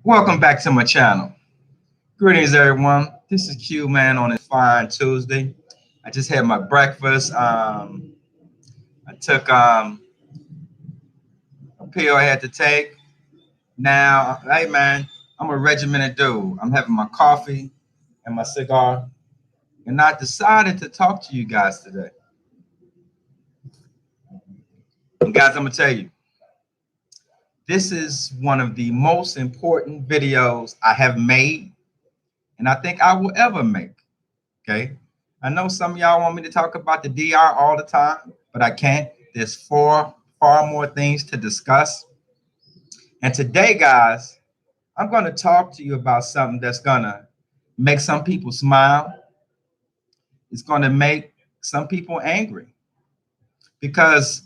Welcome back to my channel. Greetings, everyone. This is Q Man on a fine Tuesday. I just had my breakfast. I took a pill I had to take. Now, hey man, I'm a regimented dude. I'm having my coffee and my cigar, and I decided to talk to you guys today. And guys, I'm gonna tell you, this is one of the most important videos I have made, and I think I will ever make. Okay. I know some of y'all want me to talk about the DR all the time, but I can't. There's far more things to discuss. And today, guys, I'm going to talk to you about something that's going to make some people smile. It's going to make some people angry because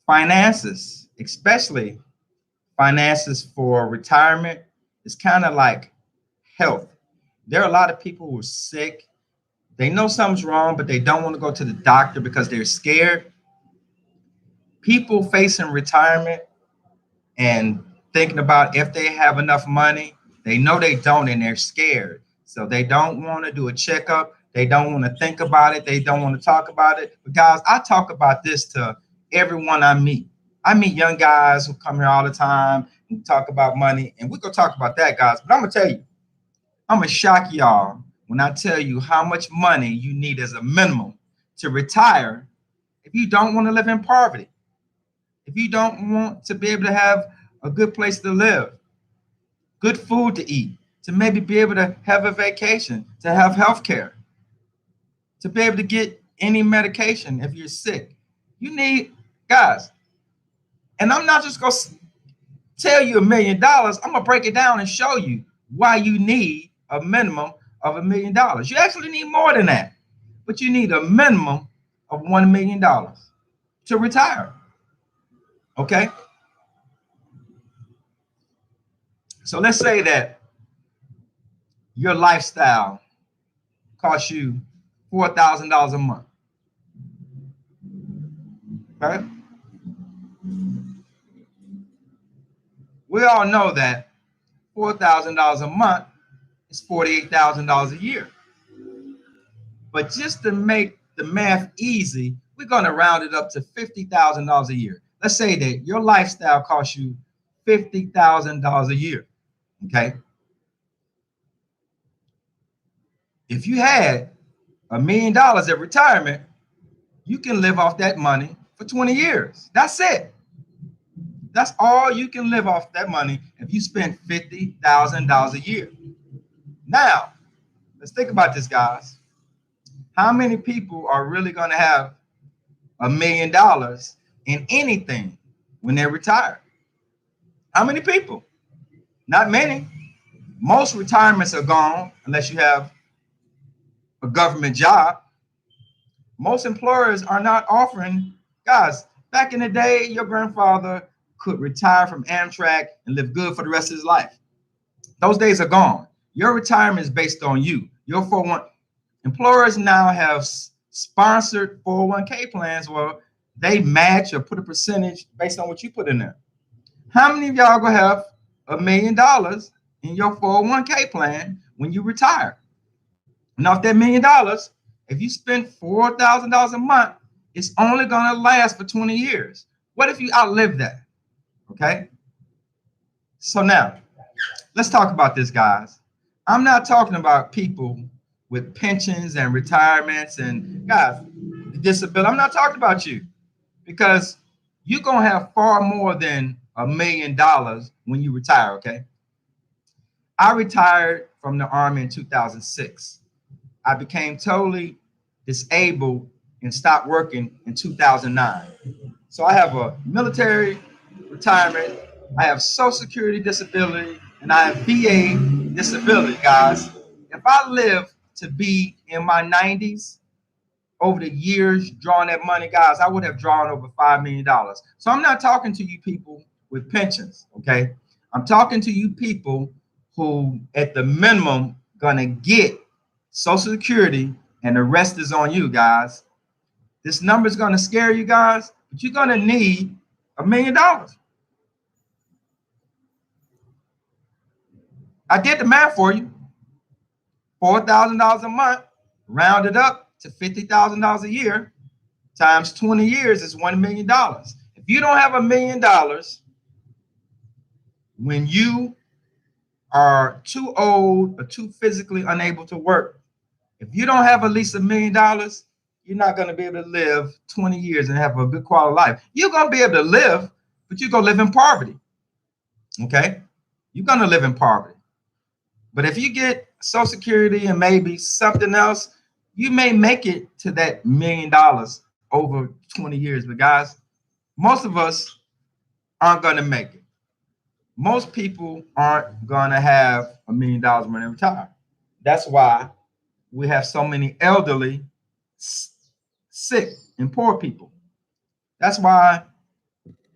finances, especially finances for retirement, is kind of like health. There are a lot of people who are sick. They know something's wrong, but they don't want to go to the doctor because they're scared. People facing retirement and thinking about if they have enough money, they know they don't and they're scared. So they don't want to do a checkup. They don't want to think about it. They don't want to talk about it. But guys, I talk about this to everyone I meet. I meet young guys who come here all the time and talk about money, and we're going to talk about that, guys. But I'm going to tell you, I'm going to shock y'all when I tell you how much money you need as a minimum to retire if you don't want to live in poverty, if you don't want to be able to have a good place to live, good food to eat, to maybe be able to have a vacation, to have health care, to be able to get any medication if you're sick. You need, guys, and I'm not just going to tell you $1 million. I'm going to break it down and show you why you need a minimum of $1 million. You actually need more than that, but you need a minimum of $1 million to retire. Okay. So let's say that your lifestyle costs you $4,000 a month. Okay. We all know that $4,000 a month is $48,000 a year. But just to make the math easy, we're going to round it up to $50,000 a year. Let's say that your lifestyle costs you $50,000 a year. Okay. If you had $1 million at retirement, you can live off that money for 20 years. That's it. That's all you can live off that money if you spend $50,000 a year. Now, let's think about this, guys. How many people are really going to have $1 million in anything when they're retired? How many people? Not many. Most retirements are gone unless you have a government job. Most employers are not offering, guys, back in the day, your grandfather could retire from Amtrak and live good for the rest of his life. Those days are gone. Your retirement is based on you. Your 401 employers now have sponsored 401k plans where they match or put a percentage based on what you put in there. How many of y'all gonna have $1 million in your 401k plan when you retire? Now, if that $1 million, if you spend $4,000 a month, it's only gonna last for 20 years. What if you outlive that? Okay. So now, let's talk about this, guys. I'm not talking about people with pensions and retirements and, guys, disability. I'm not talking about you because you're going to have far more than $1 million when you retire, okay? I retired from the Army in 2006. I became totally disabled and stopped working in 2009. So I have a military retirement, I have Social Security disability, and I have VA disability, guys. If I live to be in my 90s, over the years drawing that money, guys, I would have drawn over $5 million. So I'm not talking to you people with pensions, okay? I'm talking to you people who, at the minimum, gonna get Social Security, and the rest is on you, guys. This number is gonna scare you guys, but you're gonna need $1 million. I did the math for you. $4,000 a month, rounded up to $50,000 a year, times 20 years is $1 million. If you don't have $1 million when you are too old or too physically unable to work, if you don't have at least $1 million, you're not going to be able to live 20 years and have a good quality life. You're going to be able to live, but you're going to live in poverty. Okay? You're going to live in poverty. But if you get Social Security and maybe something else, you may make it to that $1 million over 20 years. But guys, most of us aren't going to make it. Most people aren't going to have $1 million when they retire. That's why we have so many elderly, sick, and poor people. That's why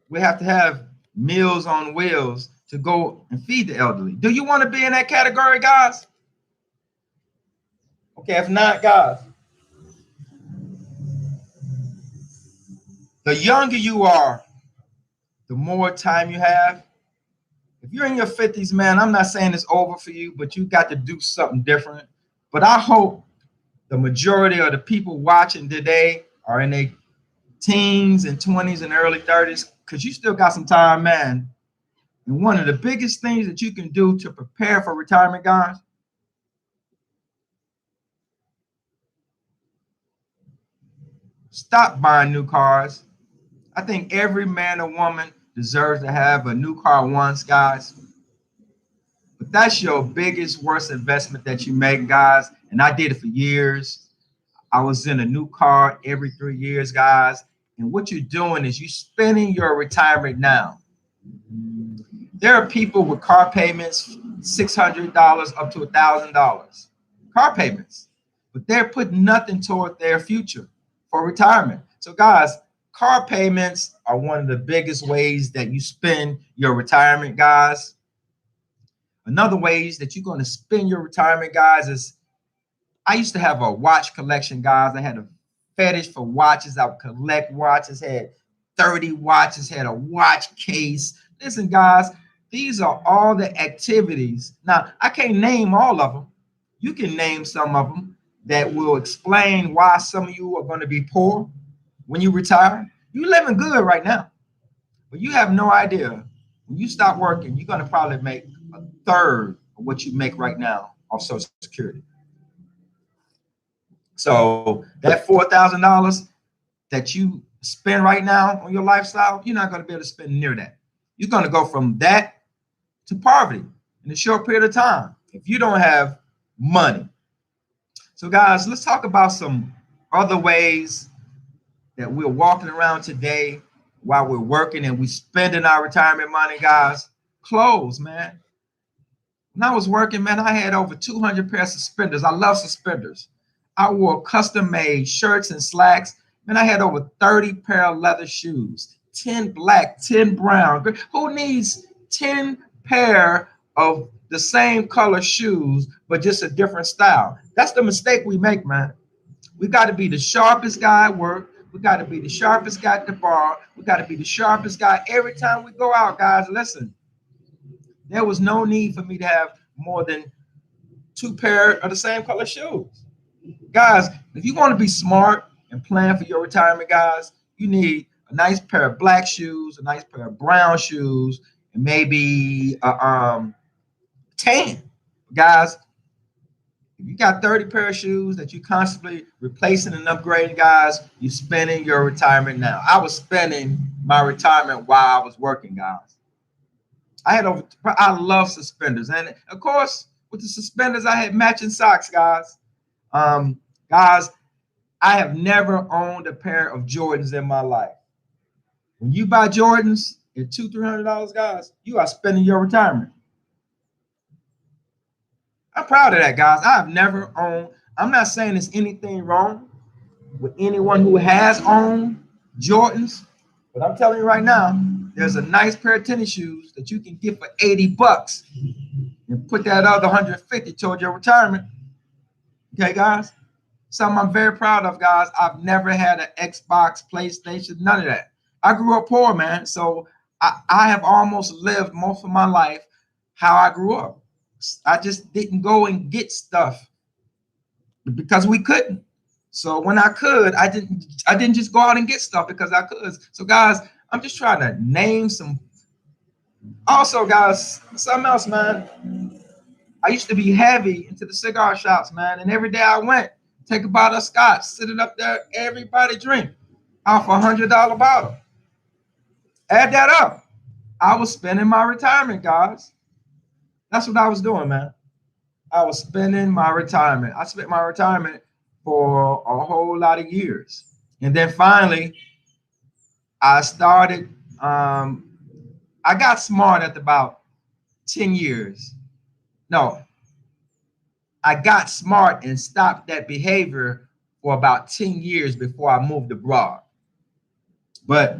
we have to have Meals on Wheels to go and feed the elderly. Do you want to be in that category, guys? Okay, if not, guys, the younger you are, the more time you have. If you're in your 50s, man, I'm not saying it's over for you, but you got to do something different. But I hope the majority of the people watching today are in their teens and 20s and early 30s, because you still got some time, man. And one of the biggest things that you can do to prepare for retirement, guys, stop buying new cars. I think every man or woman deserves to have a new car once, guys. But that's your biggest, worst investment that you make, guys. And I did it for years. I was in a new car every 3 years, guys. And what you're doing is you're spending your retirement now. There are people with car payments, $600 up to $1,000. Car payments. But they're putting nothing toward their future for retirement. So, guys, car payments are one of the biggest ways that you spend your retirement, guys. Another ways that you're going to spend your retirement, guys, is I used to have a watch collection, guys. I had a fetish for watches. I would collect watches, had 30 watches, had a watch case. Listen, guys, these are all the activities. Now, I can't name all of them. You can name some of them that will explain why some of you are going to be poor when you retire. You're living good right now, but you have no idea. When you stop working, you're going to probably make a third of what you make right now off Social Security. So that $4,000 that you spend right now on your lifestyle, you're not going to be able to spend near that. You're going to go from that to poverty in a short period of time if you don't have money. So, guys, let's talk about some other ways that we're walking around today while we're working and we're spending our retirement money, guys. Clothes, man. When I was working, man, I had over 200 pairs of suspenders. I love suspenders. I wore custom-made shirts and slacks. Man, I had over 30 pair of leather shoes, 10 black, 10 brown. Who needs 10 pair of the same color shoes, but just a different style? That's the mistake we make, man. We got to be the sharpest guy at work. We got to be the sharpest guy at the bar. We got to be the sharpest guy every time we go out, guys. Listen, there was no need for me to have more than 2 pair of the same color shoes. Guys, if you want to be smart and plan for your retirement, guys, you need a nice pair of black shoes, a nice pair of brown shoes, and maybe tan. Guys, if you got 30 pair of shoes that you're constantly replacing and upgrading, guys, you're spending your retirement now. I was spending my retirement while I was working, guys. I love suspenders. And of course, with the suspenders, I had matching socks, guys. Guys, I have never owned a pair of Jordans in my life. When you buy Jordans at $200-300, guys, you are spending your retirement. I'm proud of that, guys. I have never owned. I'm not saying there's anything wrong with anyone who has owned Jordans, but I'm telling you right now, there's a nice pair of tennis shoes that you can get for $80 and put that other $150 toward your retirement. Okay, guys? Something I'm very proud of, guys. I've never had an Xbox, PlayStation, none of that. I grew up poor, man. So I have almost lived most of my life how I grew up. I just didn't go and get stuff because we couldn't. So when I could, I didn't just go out and get stuff because I could. So guys, I'm just trying to name some. Also, guys, something else, man. I used to be heavy into the cigar shops, man, and every day I went, take a bottle of scotch, sit it up there, everybody drink off $100 bottle. Add that up. I was spending my retirement, guys. That's what I was doing, man. I was spending my retirement. I spent my retirement for a whole lot of years. And then finally, I started, I got smart at about 10 years. No, I got smart and stopped that behavior for about 10 years before I moved abroad. But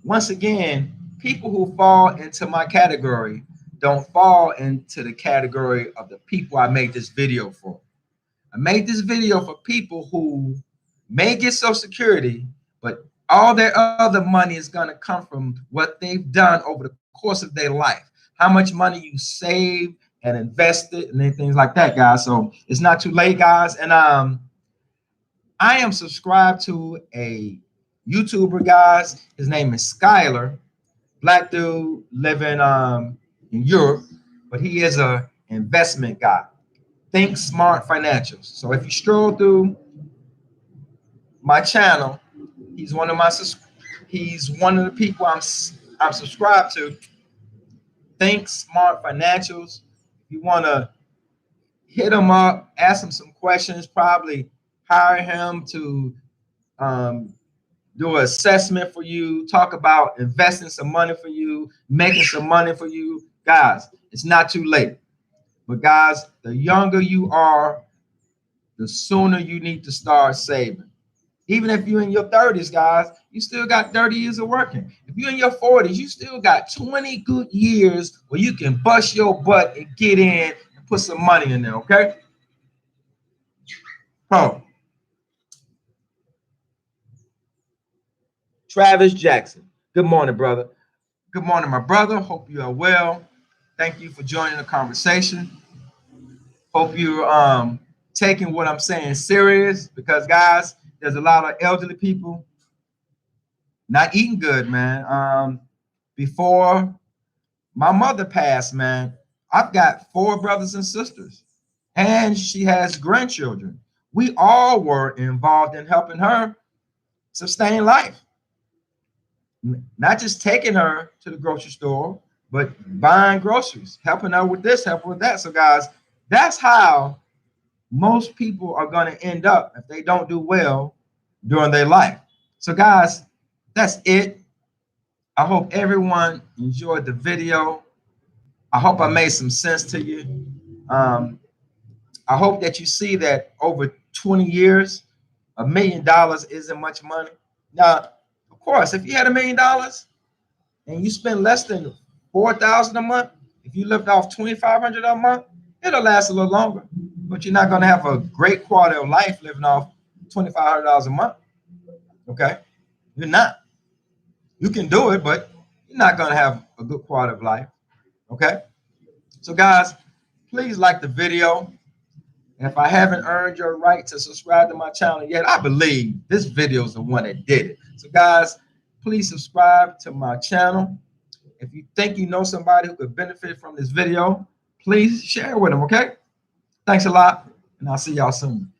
once again, people who fall into my category don't fall into the category of the people I made this video for. I made this video for people who may get Social Security, but all their other money is going to come from what they've done over the course of their life. How much money you saved and invested and things like that, guys. So it's not too late, guys. And I am subscribed to a YouTuber, guys. His name is Skylar, black dude living in Europe, but he is a investment guy. Think Smart Financials. So if you stroll through my channel, he's one of the people I'm subscribed to. Think Smart Financials. If you want to hit him up, ask him some questions, probably hire him to do an assessment for you, talk about investing some money for you, making some money for you. Guys, it's not too late. But guys, the younger you are, the sooner you need to start saving. Even if you're in your 30s, guys, you still got 30 years of working. If you're in your 40s, you still got 20 good years where you can bust your butt and get in and put some money in there, okay? Oh. Travis Jackson. Good morning, brother. Good morning, my brother. Hope you are well. Thank you for joining the conversation. Hope you're taking what I'm saying serious, because guys, there's a lot of elderly people not eating good, man. Before my mother passed, man, I've got 4 brothers and sisters, and she has grandchildren. We all were involved in helping her sustain life. Not just taking her to the grocery store, but buying groceries, helping her with this, helping with that. So guys, that's how most people are going to end up if they don't do well during their life. So guys, that's it. I hope everyone enjoyed the video. I hope I made some sense to you. I hope that you see that over 20 years, $1 million isn't much money. Now, of course, if you had $1 million and you spend less than $4,000 a month, if you lived off $2,500 a month, it'll last a little longer. But you're not going to have a great quality of life living off $2,500 a month. Okay, you're not. You can do it, but you're not going to have a good quality of life. Okay, so guys, please like the video. And if I haven't earned your right to subscribe to my channel yet, I believe this video is the one that did it. So guys, please subscribe to my channel. If you think you know somebody who could benefit from this video, please share with them, okay? Thanks a lot, and I'll see y'all soon.